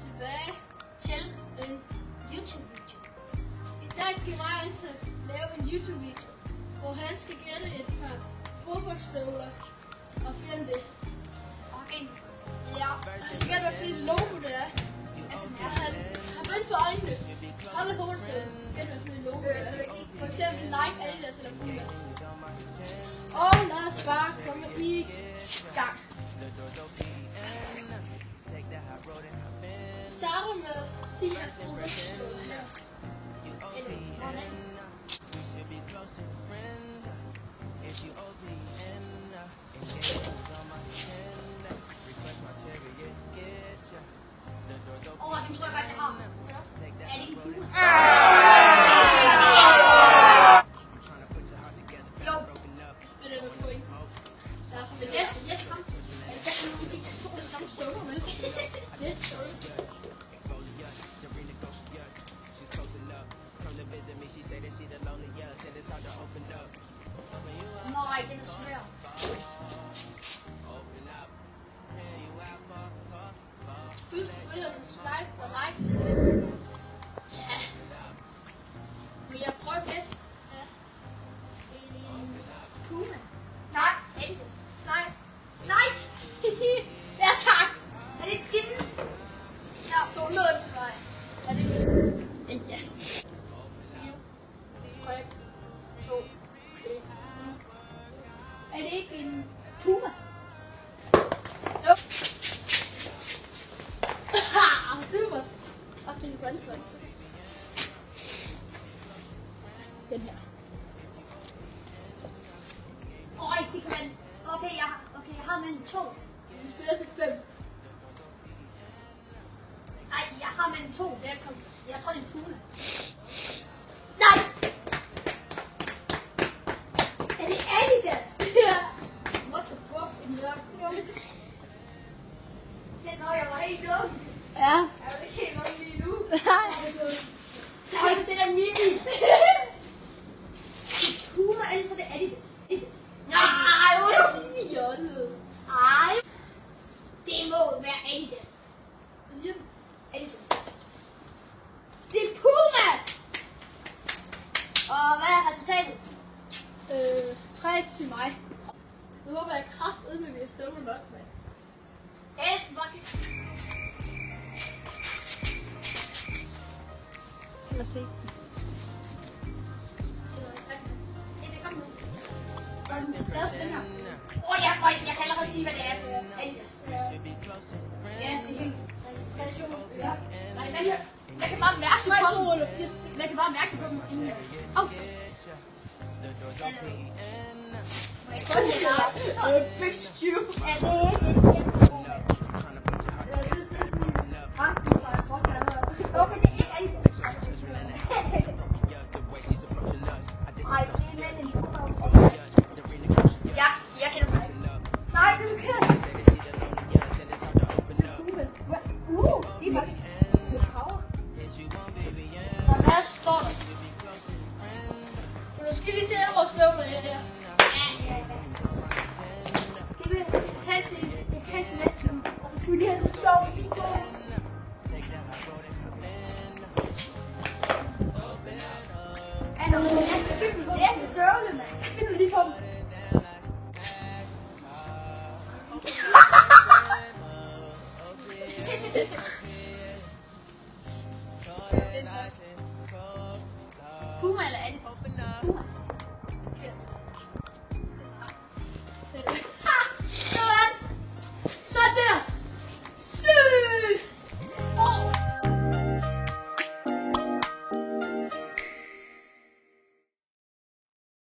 tilbage til en YouTube-video. I dag skal jeg til lave en YouTube-video, hvor han skal gætte et par fodboldstøvler og finde det. Okay. Ja, han skal gætte, hvilket logo det er. Så han har bundt for øjnene. Alle fodboldstøvler gætte, hvilket logo det er. For eksempel Nike, Adidas eller Puma. Og lad os bare komme i gang. Vi starter med de her fodboldstøvler her. Den tror jeg godt, jeg har. Er det en Puma? Jo. Men det er noget point. Så er det Yes, kom. jeg kan nu ikke tage det samme støvler med. Yes, sorry. Nej, den er svær. Husk, hvor det er subscribe og like. Ja. Vil jeg prøve det? Ja. Puma. Nej, Adidas. Nej. Ja, tak. Er det din? Ja, 200 til mig. Er det det? Yes. 4, 3, 2, 1. Er det ikke en Puma? Jo. Super. Og min grøntsøg. Den her. Øj, det kan man... Okay, jeg har mellem 2. Vi spiller til 5. Nej, jeg har mellem 2. Ja, kom. Jeg tror, det er en Puma. Nej! Er det Adidas? Ja. What the fuck? En mørk. Den når jeg var helt dum. Ja. Jeg er ikke helt dum lige nu. Nej. Nej, det er Mimi. Puma, ellers er det Adidas. Nej, hvor er det hjørnet. Ej. Det må være Adidas. Hvad siger du? Adidas. Det er Puma! Og hvad er resultatet? 3 til mig. Jeg håber, jeg kraftedme med at støvle nok med. Esben, hvor kan Lad os se. kom nu. Jeg kan allerede sige, hvad det er. Adidas. Ja, det er helt. 3, 2, Ja. Nej, jeg kan bare mærke det 3, på 2 dem. eller 4. Jeg kan bare mærke det på dem inden. Au. Må jeg kun det der? Big stew. Er det ikke en Puma? Okay, det er ikke Adidas. Ej, det er en Puma. Ja, jeg kender det. Nej, det er kørt. Det er faktisk med power. Og hvad står der? Du skal lige se hvor støvler her. Ja. Det vil have det næsten. Og så skulle de have det sjovt i går. Er der nogen næste støvle, mand? Det er ligesom... Puma eller